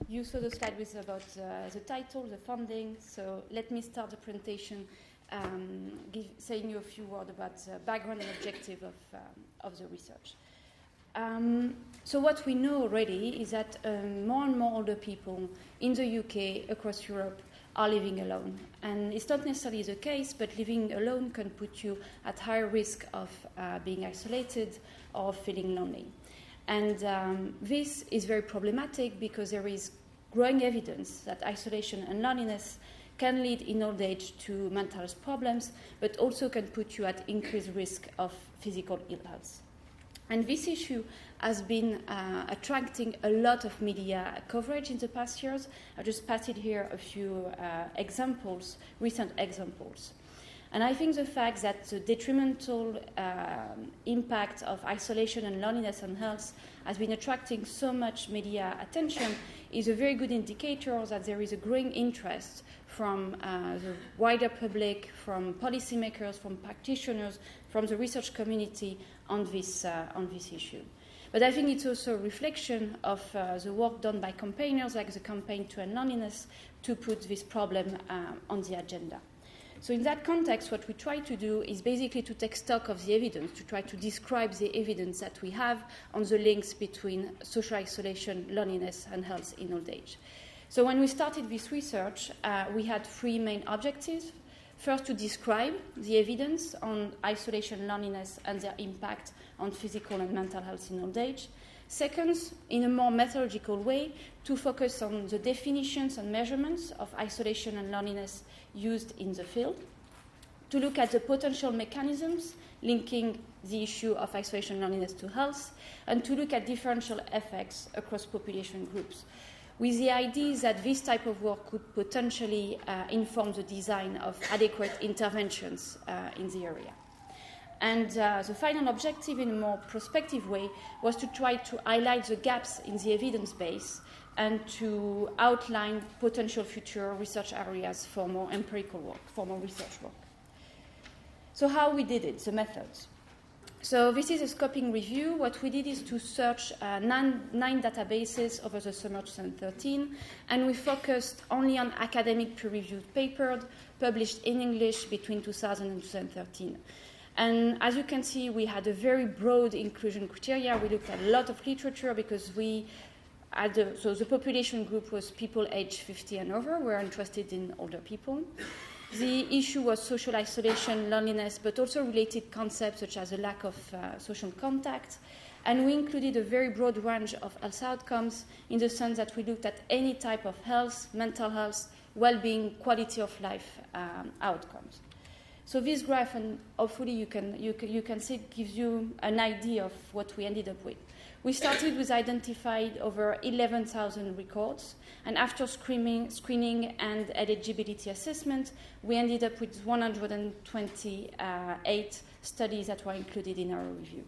You saw the slide with about the title, the funding. So let me start the presentation saying you a few words about the background and objective of the research. So what we know already is that more and more older people in the UK, across Europe, are living alone. And it's not necessarily the case, but living alone can put you at higher risk of being isolated or feeling lonely. And this is very problematic because there is growing evidence that isolation and loneliness can lead in old age to mental health problems, but also can put you at increased risk of physical ill health. And this issue has been attracting a lot of media coverage in the past years. I just passed it here a few examples, recent examples. And I think the fact that the detrimental impact of isolation and loneliness on health has been attracting so much media attention is a very good indicator that there is a growing interest from the wider public, from policymakers, from practitioners, from the research community on this issue. But I think it's also a reflection of the work done by campaigners like the Campaign to End Loneliness to put this problem on the agenda. So in that context, what we try to do is basically to take stock of the evidence, to try to describe the evidence that we have on the links between social isolation, loneliness, and health in old age. So when we started this research, we had three main objectives. First, to describe the evidence on isolation, loneliness, and their impact on physical and mental health in old age. Second, in a more methodological way, to focus on the definitions and measurements of isolation and loneliness used in the field. To look at the potential mechanisms linking the issue of isolation and loneliness to health, and to look at differential effects across population groups, with the idea that this type of work could potentially inform the design of adequate interventions in the area. And the final objective, in a more prospective way, was to try to highlight the gaps in the evidence base and to outline potential future research areas for more empirical work, for more research work. So how we did it, the methods. So this is a scoping review. What we did is to search nine databases over the summer 2013, and we focused only on academic peer-reviewed papers published in English between 2000 and 2013. And as you can see, we had a very broad inclusion criteria. We looked at a lot of literature because so the population group was people aged 50 and over. We're interested in older people. The issue was social isolation, loneliness, but also related concepts such as a lack of social contact. And we included a very broad range of health outcomes in the sense that we looked at any type of health, mental health, well-being, quality of life outcomes. So this graph, and hopefully you can see, it gives you an idea of what we ended up with. We started with identified over 11,000 records, and after screening and eligibility assessment, we ended up with 128 studies that were included in our review.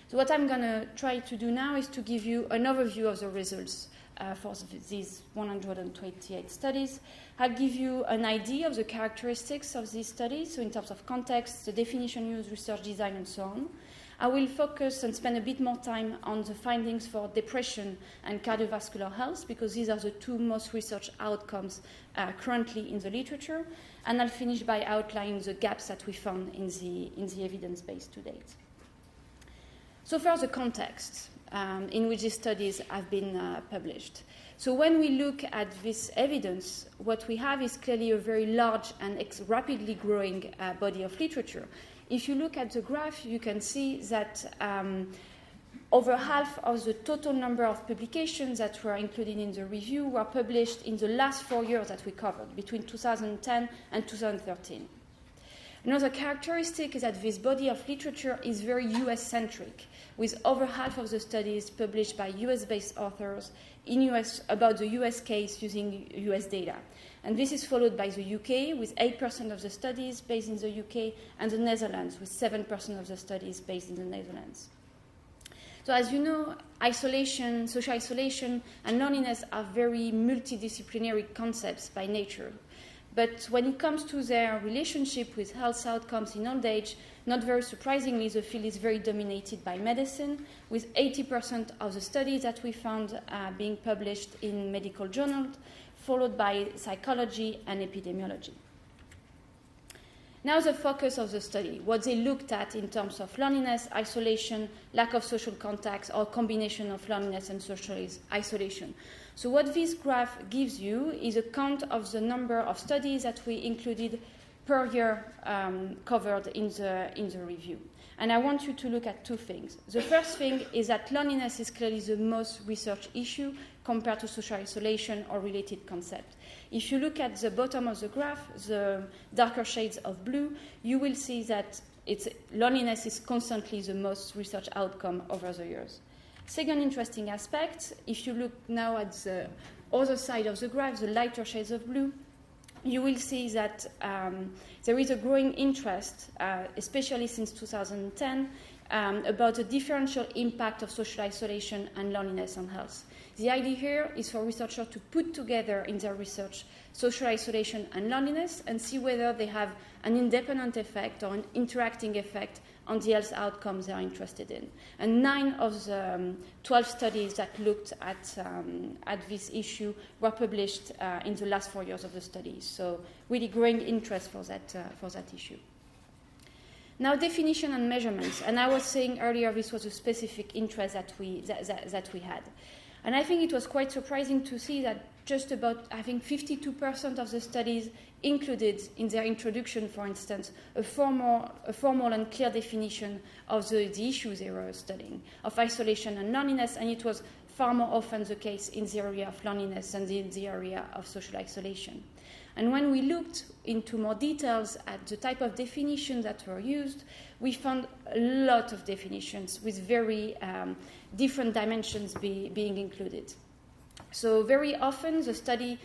So what I'm going to try to do now is to give you an overview of the results for these 128 studies. I'll give you an idea of the characteristics of these studies, so in terms of context, the definition used, research design, and so on. I will focus and spend a bit more time on the findings for depression and cardiovascular health, because these are the two most researched outcomes currently in the literature. And I'll finish by outlining the gaps that we found in the evidence base to date. So first, the context in which these studies have been published. So when we look at this evidence, what we have is clearly a very large and rapidly growing body of literature. If you look at the graph, you can see that over half of the total number of publications that were included in the review were published in the last 4 years that we covered, between 2010 and 2013. Another characteristic is that this body of literature is very US-centric, with over half of the studies published by US-based authors in US about the US case using US data. And this is followed by the UK, with 8% of the studies based in the UK, and the Netherlands, with 7% of the studies based in the Netherlands. So as you know, isolation, social isolation, and loneliness are very multidisciplinary concepts by nature. But when it comes to their relationship with health outcomes in old age, not very surprisingly, the field is very dominated by medicine, with 80% of the studies that we found being published in medical journals, followed by psychology and epidemiology. Now the focus of the study, what they looked at in terms of loneliness, isolation, lack of social contacts, or combination of loneliness and social isolation. So what this graph gives you is a count of the number of studies that we included per year covered in the review. And I want you to look at two things. The first thing is that loneliness is clearly the most researched issue compared to social isolation or related concepts. If you look at the bottom of the graph, the darker shades of blue, you will see that loneliness is constantly the most researched outcome over the years. Second interesting aspect, if you look now at the other side of the graph, the lighter shades of blue, you will see that there is a growing interest, especially since 2010, about the differential impact of social isolation and loneliness on health. The idea here is for researchers to put together in their research social isolation and loneliness and see whether they have an independent effect or an interacting effect on the health outcomes they are interested in. And 9 of the 12 studies that looked at this issue were published in the last 4 years of the study. So really growing interest for that issue. Now, definition and measurements. And I was saying earlier this was a specific interest that we had. And I think it was quite surprising to see that just about, 52% of the studies included in their introduction, for instance, a formal and clear definition of the issues they were studying, of isolation and loneliness, and it was far more often the case in the area of loneliness than in the area of social isolation. And when we looked into more details at the type of definitions that were used, we found a lot of definitions with very different dimensions being included. So very often the study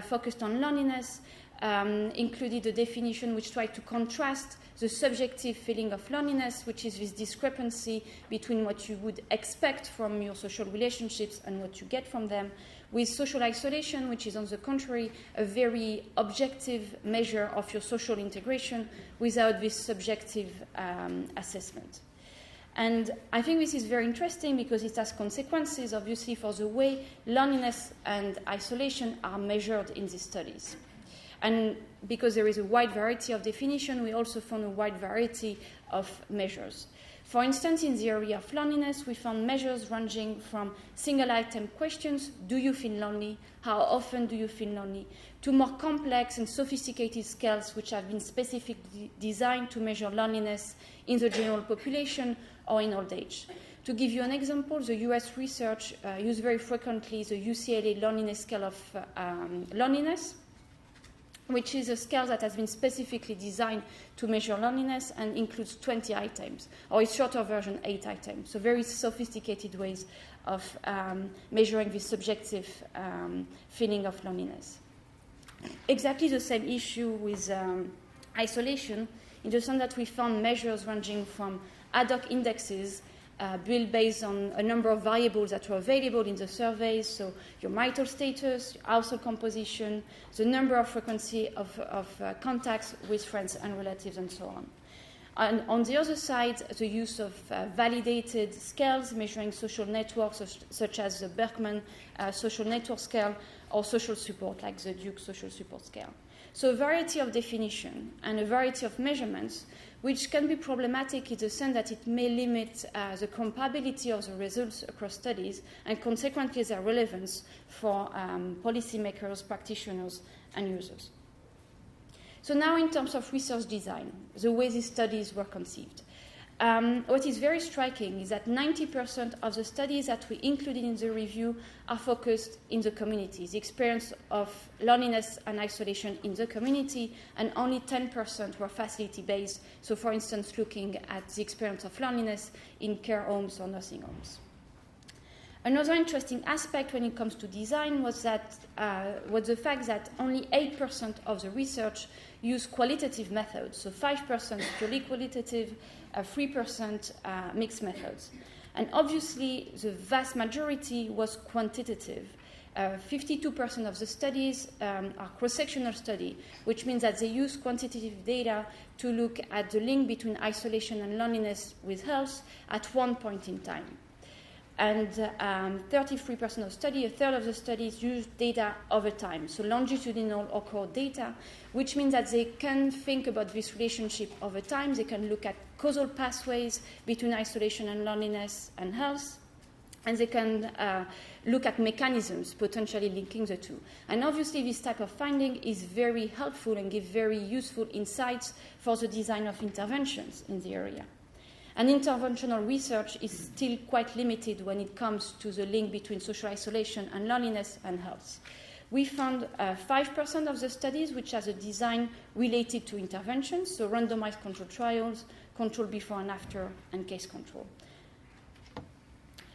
focused on loneliness, included a definition which tried to contrast the subjective feeling of loneliness, which is this discrepancy between what you would expect from your social relationships and what you get from them, with social isolation, which is on the contrary a very objective measure of your social integration without this subjective assessment. And I think this is very interesting because it has consequences, obviously, for the way loneliness and isolation are measured in these studies. And because there is a wide variety of definition, we also found a wide variety of measures. For instance, in the area of loneliness, we found measures ranging from single-item questions, do you feel lonely, how often do you feel lonely, to more complex and sophisticated scales which have been specifically designed to measure loneliness in the general population or in old age. To give you an example, the US research used very frequently the UCLA loneliness scale of loneliness, which is a scale that has been specifically designed to measure loneliness and includes 20 items, or its shorter version, 8 items. So very sophisticated ways of measuring this subjective feeling of loneliness. Exactly the same issue with isolation, in the sense that we found measures ranging from ad hoc indexes built based on a number of variables that were available in the surveys, so your marital status, your household composition, the number of frequency of contacts with friends and relatives, and so on. And on the other side, the use of validated scales measuring social networks, such as the Berkman social network scale, or social support, like the Duke social support scale. So a variety of definition and a variety of measurements, which can be problematic in the sense that it may limit the comparability of the results across studies and consequently their relevance for policymakers, practitioners, and users. So now in terms of research design, the way these studies were conceived. What is very striking is that 90% of the studies that we included in the review are focused in the community, the experience of loneliness and isolation in the community, and only 10% were facility-based, so for instance looking at the experience of loneliness in care homes or nursing homes. Another interesting aspect when it comes to design was the fact that only 8% of the research used qualitative methods, so 5% purely qualitative, 3% mixed methods. And obviously, the vast majority was quantitative. 52% of the studies are cross-sectional studies, which means that they use quantitative data to look at the link between isolation and loneliness with health at one point in time. And 33% of studies, a third of the studies, use data over time, so longitudinal or cohort data, which means that they can think about this relationship over time. They can look at causal pathways between isolation and loneliness and health, and they can look at mechanisms potentially linking the two. And obviously, this type of finding is very helpful and gives very useful insights for the design of interventions in the area. And interventional research is still quite limited when it comes to the link between social isolation and loneliness and health. We found 5% of the studies which has a design related to interventions, so randomized control trials, control before and after, and case control.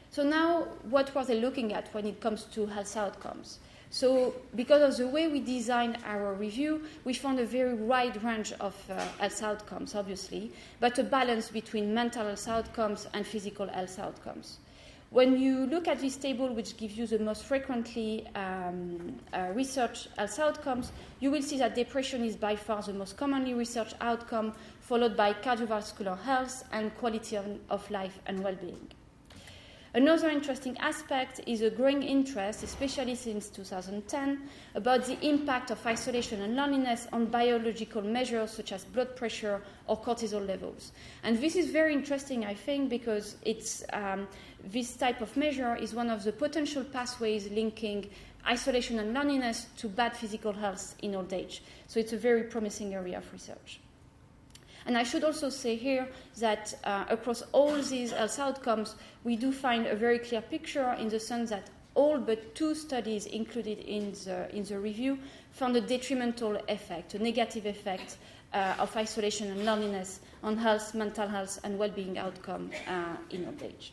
So now, what were they looking at when it comes to health outcomes? So because of the way we designed our review, we found a very wide range of health outcomes, obviously, but a balance between mental health outcomes and physical health outcomes. When you look at this table, which gives you the most frequently researched health outcomes, you will see that depression is by far the most commonly researched outcome, followed by cardiovascular health and quality of life and well-being. Another interesting aspect is a growing interest, especially since 2010, about the impact of isolation and loneliness on biological measures such as blood pressure or cortisol levels. And this is very interesting, I think, because this type of measure is one of the potential pathways linking isolation and loneliness to bad physical health in old age. So it's a very promising area of research. And I should also say here that across all these health outcomes, we do find a very clear picture in the sense that all but 2 studies included in the review found a detrimental effect, a negative effect of isolation and loneliness on health, mental health, and well-being outcome in old age.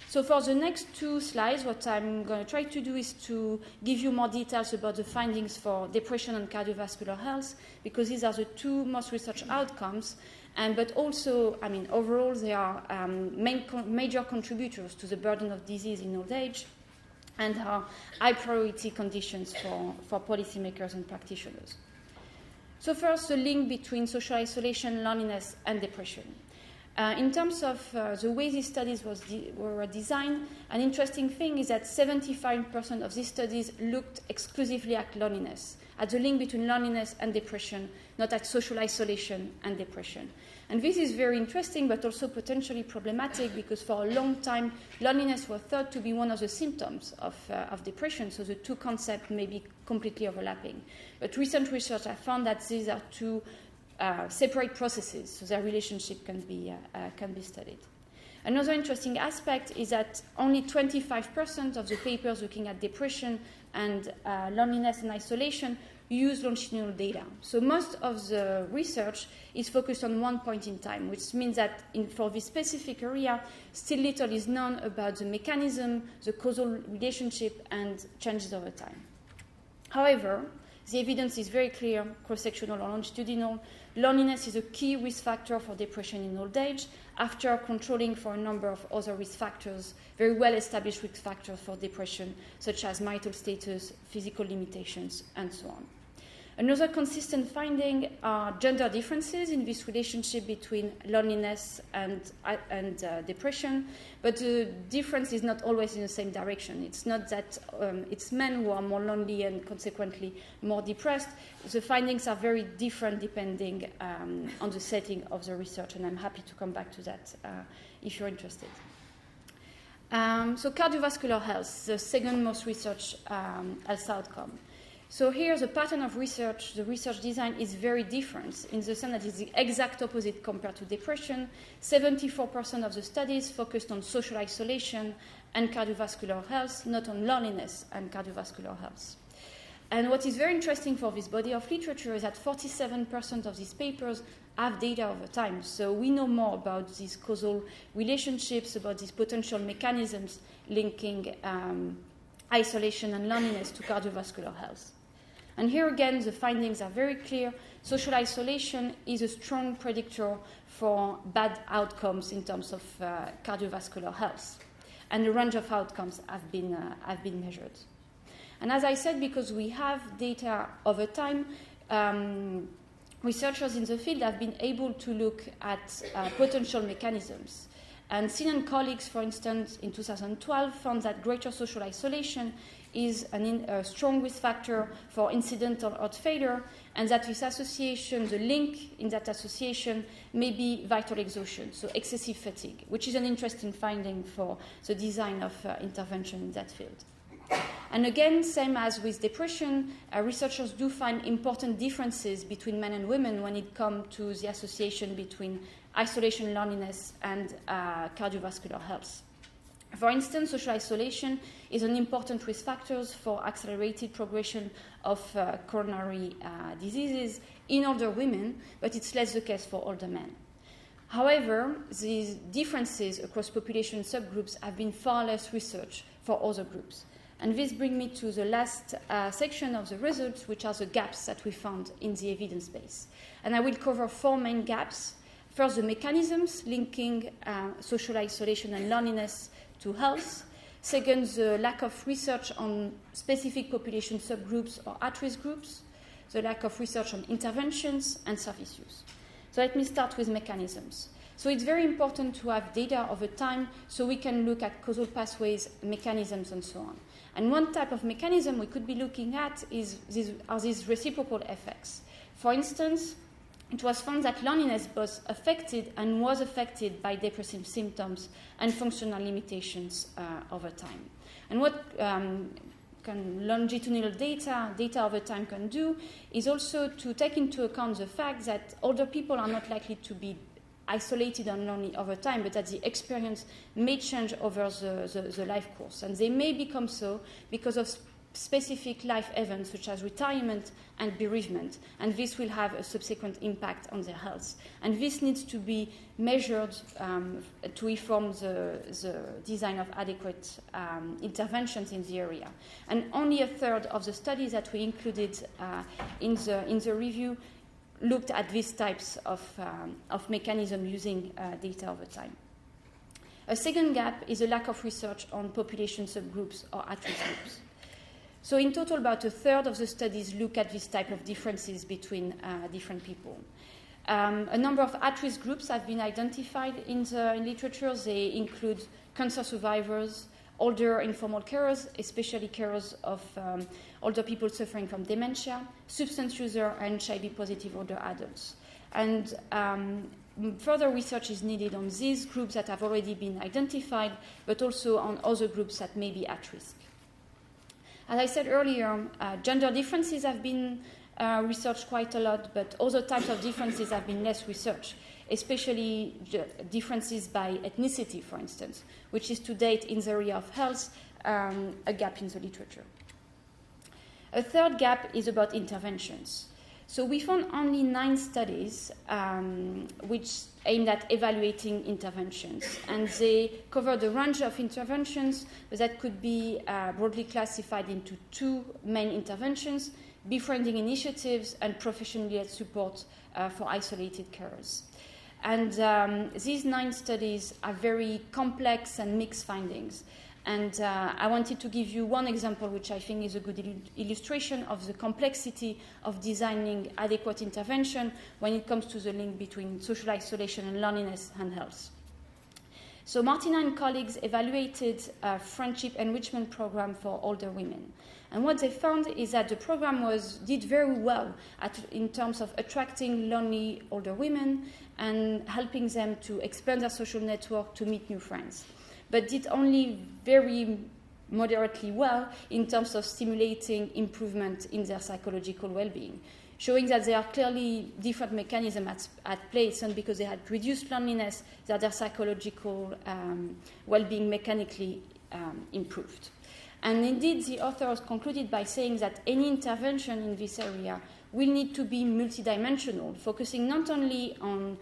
So for the next 2 slides, what I'm going to try to do is to give you more details about the findings for depression and cardiovascular health, because these are the 2 most researched outcomes, but also, overall, they are major contributors to the burden of disease in old age and are high priority conditions for policymakers and practitioners. So first, the link between social isolation, loneliness, and depression. In terms of the way these studies were designed, an interesting thing is that 75% of these studies looked exclusively at loneliness, at the link between loneliness and depression, not at social isolation and depression. And this is very interesting, but also potentially problematic, because for a long time, loneliness was thought to be one of the symptoms of depression, so the 2 concepts may be completely overlapping. But recent research has found that these are 2 separate processes, so their relationship can be studied. Another interesting aspect is that only 25% of the papers looking at depression and loneliness and isolation use longitudinal data. So most of the research is focused on one point in time, which means that for this specific area, still little is known about the mechanism, the causal relationship, and changes over time. However, the evidence is very clear, cross-sectional or longitudinal. Loneliness is a key risk factor for depression in old age, after controlling for a number of other risk factors, very well-established risk factors for depression, such as marital status, physical limitations, and so on. Another consistent finding are gender differences in this relationship between loneliness and depression, but the difference is not always in the same direction. It's not that it's men who are more lonely and consequently more depressed. The findings are very different depending on the setting of the research, and I'm happy to come back to that if you're interested. So cardiovascular health, the second most researched health outcome. So here, the pattern of research, the research design is very different in the sense that it's the exact opposite compared to depression. 74% of the studies focused on social isolation and cardiovascular health, not on loneliness and cardiovascular health. And what is very interesting for this body of literature is that 47% of these papers have data over time. So we know more about these causal relationships, about these potential mechanisms linking isolation and loneliness to cardiovascular health. And here again, the findings are very clear. Social isolation is a strong predictor for bad outcomes in terms of cardiovascular health. And a range of outcomes have been measured. And as I said, because we have data over time, researchers in the field have been able to look at potential mechanisms. And Sin and colleagues, for instance, in 2012, found that greater social isolation is a strong risk factor for incidental heart failure, and that this association, the link in that association, may be vital exhaustion, so excessive fatigue, which is an interesting finding for the design of intervention in that field. And again, same as with depression, researchers do find important differences between men and women when it comes to the association between isolation, loneliness, and cardiovascular health. For instance, social isolation is an important risk factor for accelerated progression of coronary diseases in older women, but it's less the case for older men. However, these differences across population subgroups have been far less researched for other groups. And this brings me to the last section of the results, which are the gaps that we found in the evidence base. And I will cover 4 main gaps. First, the mechanisms linking social isolation and loneliness to health. Second, the lack of research on specific population subgroups or at-risk groups. The lack of research on interventions and service use. So let me start with mechanisms. So it's very important to have data over time so we can look at causal pathways, mechanisms, and so on. And one type of mechanism we could be looking at are these reciprocal effects. For instance, it was found that loneliness both affected and was affected by depressive symptoms and functional limitations over time. And what longitudinal data over time can do is also to take into account the fact that older people are not likely to be isolated and lonely over time, but that the experience may change over the life course. And they may become so because of specific life events such as retirement and bereavement, and this will have a subsequent impact on their health. And this needs to be measured to inform the design of adequate interventions in the area. And only a third of the studies that we included in the review looked at these types of mechanism using data over time. A second gap is a lack of research on population subgroups or at-risk groups. So in total, about a third of the studies look at this type of differences between different people. A number of at-risk groups have been identified in literature. They include cancer survivors, older informal carers, especially carers of older people suffering from dementia, substance user, and HIV-positive older adults. And further research is needed on these groups that have already been identified, but also on other groups that may be at risk. As I said earlier, gender differences have been researched quite a lot, but other types of differences have been less researched, especially differences by ethnicity, for instance, which is to date in the area of health a gap in the literature. A third gap is about interventions. So we found only 9 studies which aimed at evaluating interventions, and they covered a range of interventions, but that could be broadly classified into 2 main interventions: befriending initiatives and professional-led support for isolated carers. And these 9 studies are very complex and mixed findings. And I wanted to give you one example, which I think is a good illustration of the complexity of designing adequate intervention when it comes to the link between social isolation and loneliness and health. So Martina and colleagues evaluated a friendship enrichment program for older women. And what they found is that the program did very well in terms of attracting lonely older women and helping them to expand their social network to meet new friends, but did only very moderately well in terms of stimulating improvement in their psychological well-being, showing that there are clearly different mechanisms at play. It's not because they had reduced loneliness that their psychological well-being mechanically improved. And indeed, the authors concluded by saying that any intervention in this area will need to be multidimensional, focusing not only on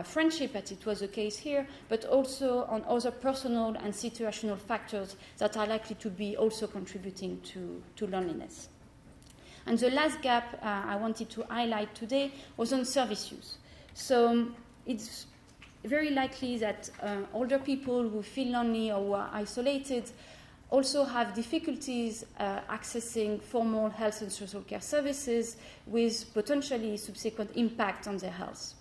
friendship, as it was the case here, but also on other personal and situational factors that are likely to be also contributing to loneliness. And the last gap I wanted to highlight today was on service use. So it's very likely that older people who feel lonely or who are isolated also have difficulties accessing formal health and social care services with potentially subsequent impact on their health.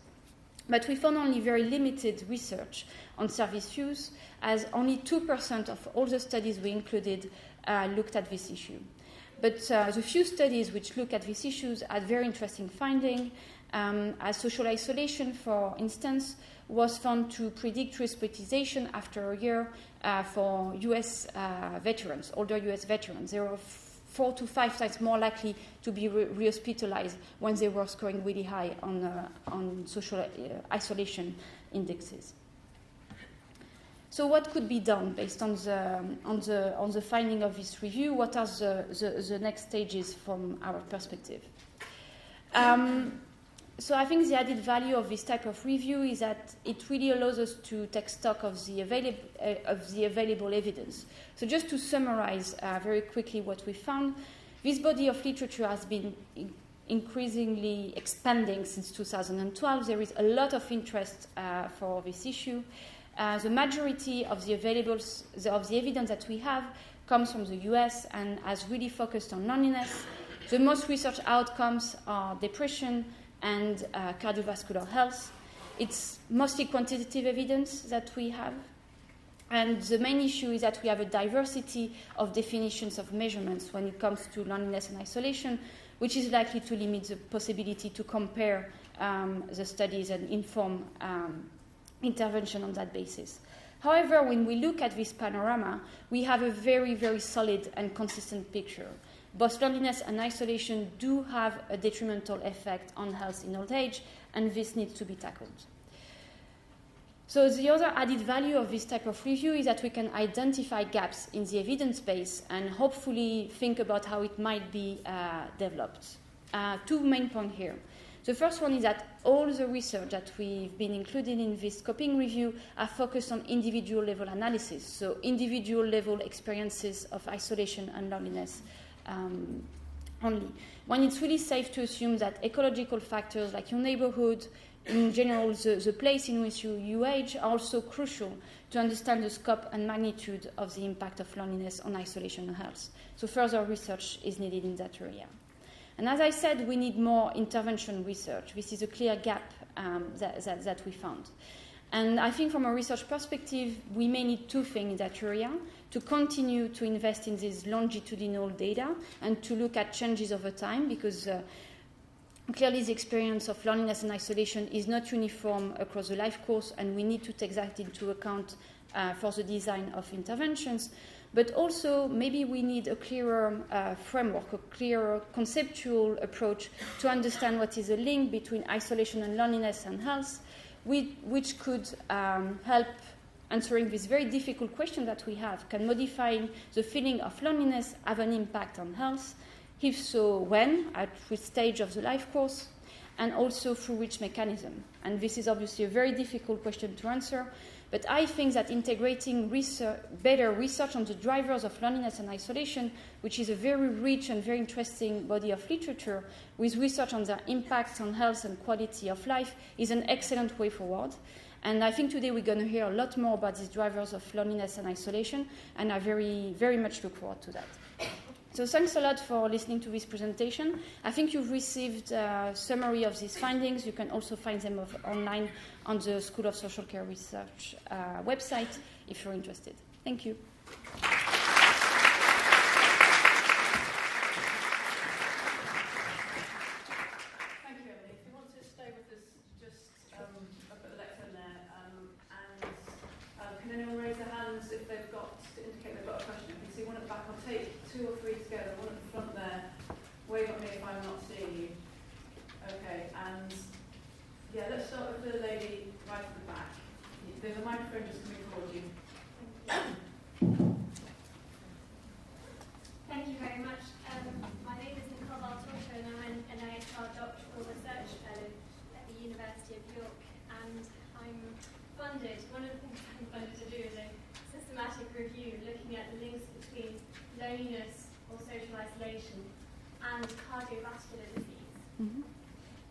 But we found only very limited research on service use, as only 2% of all the studies we included looked at this issue. But the few studies which look at these issues had very interesting findings, as social isolation, for instance, was found to predict hospitalization after a year for US veterans, older US veterans. They were 4 to 5 times more likely to be re-hospitalized when they were scoring really high on social isolation indexes. So what could be done based on the finding of this review? What are the next stages from our perspective? So I think the added value of this type of review is that it really allows us to take stock of the available evidence. So just to summarize very quickly what we found, this body of literature has been increasingly expanding since 2012. There is a lot of interest for this issue. The majority of the evidence that we have comes from the US and has really focused on loneliness. The most research outcomes are depression and cardiovascular health. It's mostly quantitative evidence that we have. And the main issue is that we have a diversity of definitions of measurements when it comes to loneliness and isolation, which is likely to limit the possibility to compare the studies and inform intervention on that basis. However, when we look at this panorama, we have a very, very solid and consistent picture. Both loneliness and isolation do have a detrimental effect on health in old age, and this needs to be tackled. So the other added value of this type of review is that we can identify gaps in the evidence base and hopefully think about how it might be developed. Two main points here. The first one is that all the research that we've been including in this scoping review are focused on individual level analysis, so individual level experiences of isolation and loneliness only. When it's really safe to assume that ecological factors like your neighborhood, in general the place in which you age, are also crucial to understand the scope and magnitude of the impact of loneliness on isolation and health. So further research is needed in that area. And as I said, we need more intervention research. This is a clear gap that we found. And I think from a research perspective, we may need two things in that area: to continue to invest in this longitudinal data and to look at changes over time, because clearly the experience of loneliness and isolation is not uniform across the life course, and we need to take that into account for the design of interventions. But also, maybe we need a clearer framework, a clearer conceptual approach to understand what is the link between isolation and loneliness and health, which could help answering this very difficult question that we have. Can modifying the feeling of loneliness have an impact on health? If so, when, at which stage of the life course, and also through which mechanism? And this is obviously a very difficult question to answer, but I think that integrating better research on the drivers of loneliness and isolation, which is a very rich and very interesting body of literature, with research on their impacts on health and quality of life, is an excellent way forward. And I think today we're going to hear a lot more about these drivers of loneliness and isolation, and I very, very much look forward to that. So thanks a lot for listening to this presentation. I think you've received a summary of these findings. You can also find them online on the School of Social Care Research website if you're interested. Thank you. Thank you, Emilie. If you want to stay with us, just I'll put the lectern there. Can anyone raise their hands if they've got, to indicate they've got a question? You can see one at the back. I'll take 2 or 3 together. One at the front there. Wave at me if I'm not seeing you. Okay, and yeah, let's start with the lady right at the back. There's a microphone just coming towards you. Thank you very much. My name is Nicole Valtorta and I'm an NIHR doctoral research fellow at the University of York, and I'm funded. One of the things I'm funded to do is a systematic review looking at the links between loneliness or social isolation and cardiovascular disease,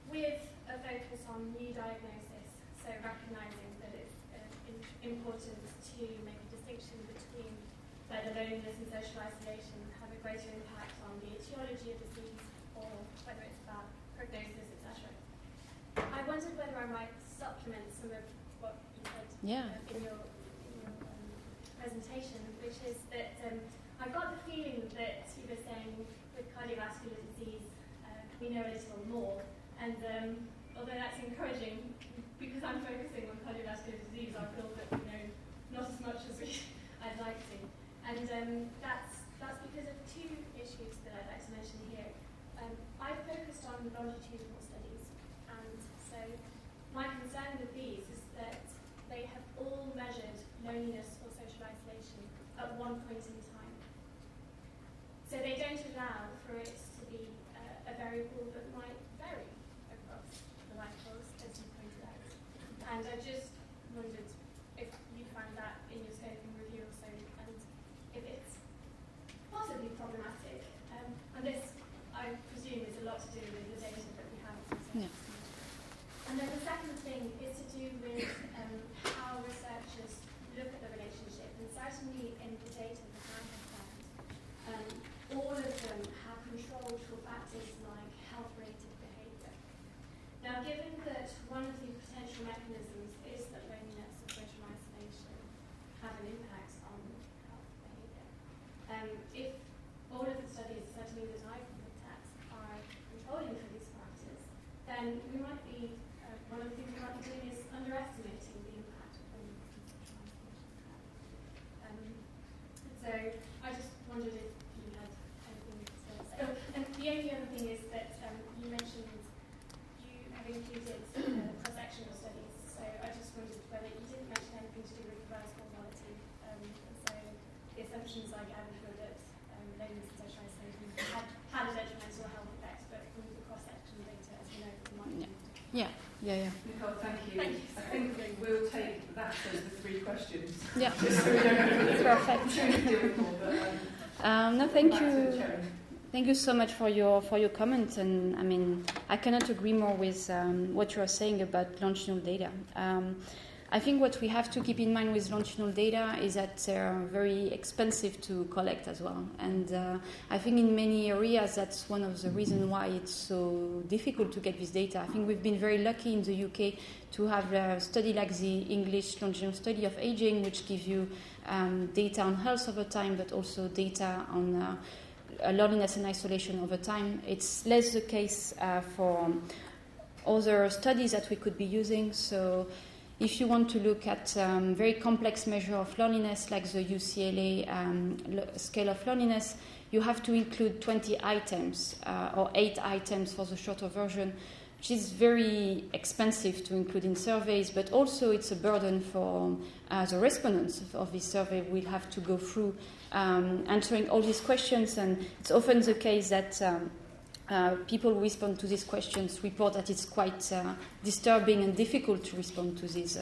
with a focus on new diagnosis, so recognising that it's important to make a distinction between whether loneliness and social isolation have a greater impact on the etiology of disease or whether it's about prognosis, etc. I wondered whether I might supplement some of what you said in your presentation, which is that I got the feeling that you were saying with cardiovascular disease we know a little more, and although that's encouraging, because I'm focusing on cardiovascular disease, I feel that we know not as much as I'd like to. And that's because of two issues that I'd like to mention here. I've focused on longitudinal studies, and so my concern with these is that they have all measured loneliness or social isolation at one point in time. So they don't allow for it to be a variable that might vary across the life course, as you pointed out. And I just wondered if you find that in your scoping review also, and if it's possibly problematic. And this, I presume, is a lot to do with the data that we have. And then the second thing is to do with how researchers look at the relationship. And certainly in the data that I have found, all of them have controlled for factors like health-related behaviour. Now, given that one of the potential mechanisms is that loneliness and social isolation have an impact on health behaviour, if all of the studies, certainly that I've looked at, are controlling for these factors, then we might be, one of the things we might be doing is underestimating the impact of loneliness and social isolation. So I just wondered if you had anything to say. Oh, and the only other thing is that you mentioned you have included cross-sectional studies, so I just wondered whether you didn't mention anything to do with reverse causality. And so the assumptions I gathered were that loneliness and social isolation had a detrimental health effect, but from the cross-sectional data, as you know, it might be. Yeah. Nicole, thank you. I think we'll take that as the 3 questions. Yeah. Just so we don't Perfect. it's really difficult, but no, thank you. Thank you so much for your comment, and I mean I cannot agree more with what you are saying about longitudinal data. I think what we have to keep in mind with longitudinal data is that they're very expensive to collect as well. And I think in many areas that's one of the reasons why it's so difficult to get this data. I think we've been very lucky in the UK to have a study like the English longitudinal study of aging, which gives you data on health over time, but also data on loneliness and isolation over time. It's less the case for other studies that we could be using. So if you want to look at very complex measure of loneliness, like the UCLA scale of loneliness, you have to include 20 items or 8 items for the shorter version, which is very expensive to include in surveys, but also it's a burden for the respondents of this survey. We'll have to go through answering all these questions, and it's often the case that people who respond to these questions report that it's quite disturbing and difficult to respond to these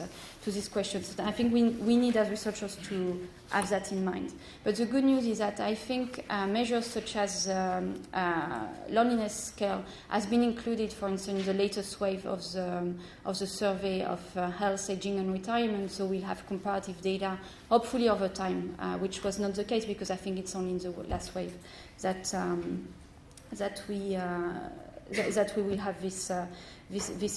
questions. I think we need as researchers to have that in mind. But the good news is that I think measures such as loneliness scale has been included, for instance, in the latest wave of the survey of health, aging and retirement. So we'll have comparative data, hopefully over time, which was not the case because I think it's only in the last wave that we will have this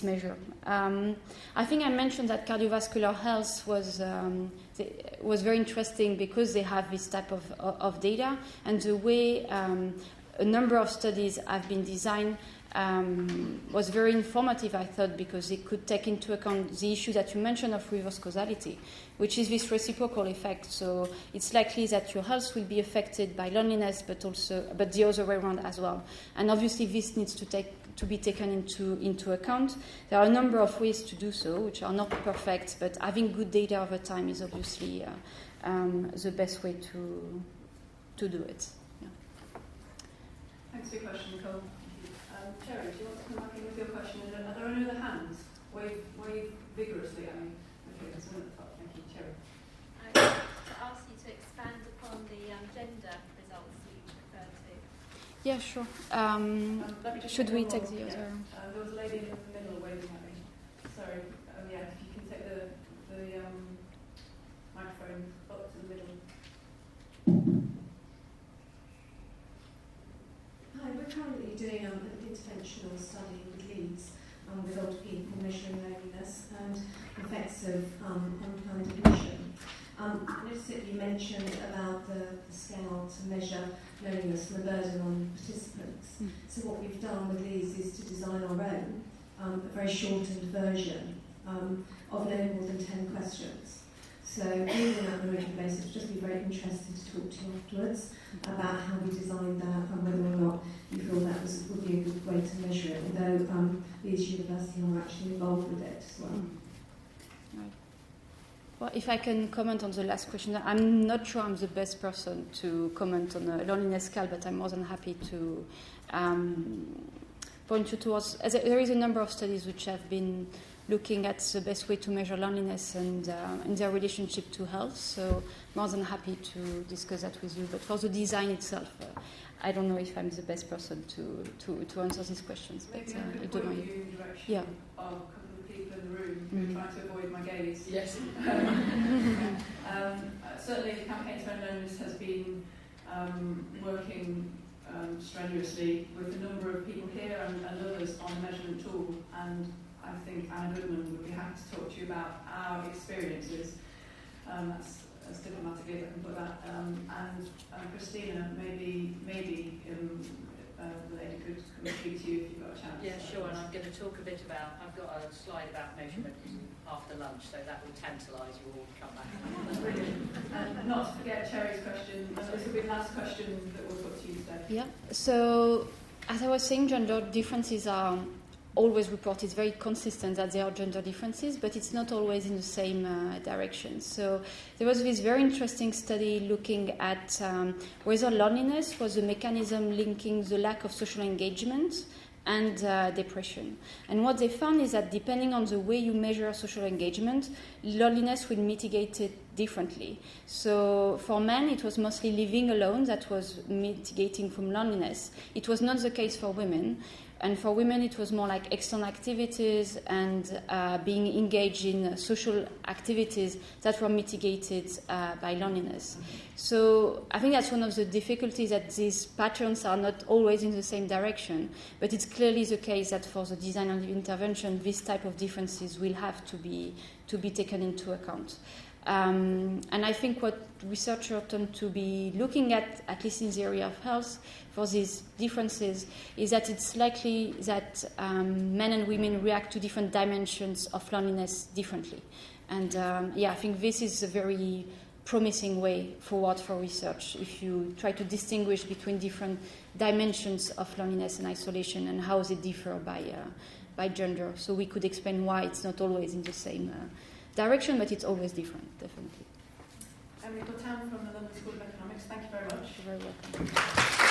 measure. I think I mentioned that cardiovascular health was very interesting because they have this type of data, and the way a number of studies have been designed was very informative, I thought, because it could take into account the issue that you mentioned of reverse causality, which is this reciprocal effect. So it's likely that your health will be affected by loneliness, but the other way around as well. And obviously, this needs to be taken into account. There are a number of ways to do so, which are not perfect, but having good data over time is obviously the best way to do it. Yeah. Thanks for your question, Nicole. Terry, do you want to come back in with your question? Are there any other hands? Wave vigorously. Okay, there's one at the top. Thank you, Terry. I want to ask you to expand upon the gender results you referred to. Yeah, sure. Should we take the other? There was a lady in the middle waving at me. Sorry. Yeah, if you can take the microphone up to the middle. doing an interventional study with Leeds with older people measuring loneliness and effects of unplanned admission. I noticed that you mentioned about the scale to measure loneliness and the burden on participants. So what we've done with Leeds is to design our own, a very shortened version of no more than 10 questions. So using that on a regular basis, just be very interested to talk to you afterwards about how we designed that and whether or not you feel that would be a good way to measure it, although Leeds University are actually involved with it as well. Right. Well, if I can comment on the last question, I'm not sure I'm the best person to comment on a loneliness scale, but I'm more than happy to point you towards. There is a number of studies which have been looking at the best way to measure loneliness and their relationship to health. So more than happy to discuss that with you. But for the design itself, I don't know if I'm the best person to answer these questions. Maybe but I could don't point mind. you in the direction of a couple of people in the room who are trying to avoid my gaze. Yes. Certainly the Campaign to End Loneliness has been working strenuously with a number of people here and others on the measurement tool, and I think Anna Goodman would be happy to talk to you about our experiences. That's as diplomatically as I can put that. And Christina, maybe the lady could come and speak to you if you've got a chance. Yeah, sure, and I'm going to talk a bit about, I've got a slide about measurement after lunch, so that will tantalise you all to come back. Brilliant. And not to forget Cherry's question, this will be the last question that we'll put to you today. Yeah, so as I was saying, gender differences are always reported. It's very consistent that there are gender differences, but it's not always in the same direction. So there was this very interesting study looking at whether loneliness was a mechanism linking the lack of social engagement and depression. And what they found is that depending on the way you measure social engagement, loneliness will mitigate it differently. So for men, it was mostly living alone that was mitigating from loneliness. It was not the case for women. And for women, it was more like external activities and being engaged in social activities that were mitigated by loneliness. So I think that's one of the difficulties, that these patterns are not always in the same direction. But it's clearly the case that for the design and intervention, this type of differences will have to be taken into account. And I think what researchers tend to be looking at least in the area of health, for these differences, is that it's likely that men and women react to different dimensions of loneliness differently. And I think this is a very promising way forward for research, if you try to distinguish between different dimensions of loneliness and isolation and how they differ by gender. So we could explain why it's not always in the same direction, but it's always different, definitely. Emilie Courtin from the London School of Economics, thank you very much. You're very welcome.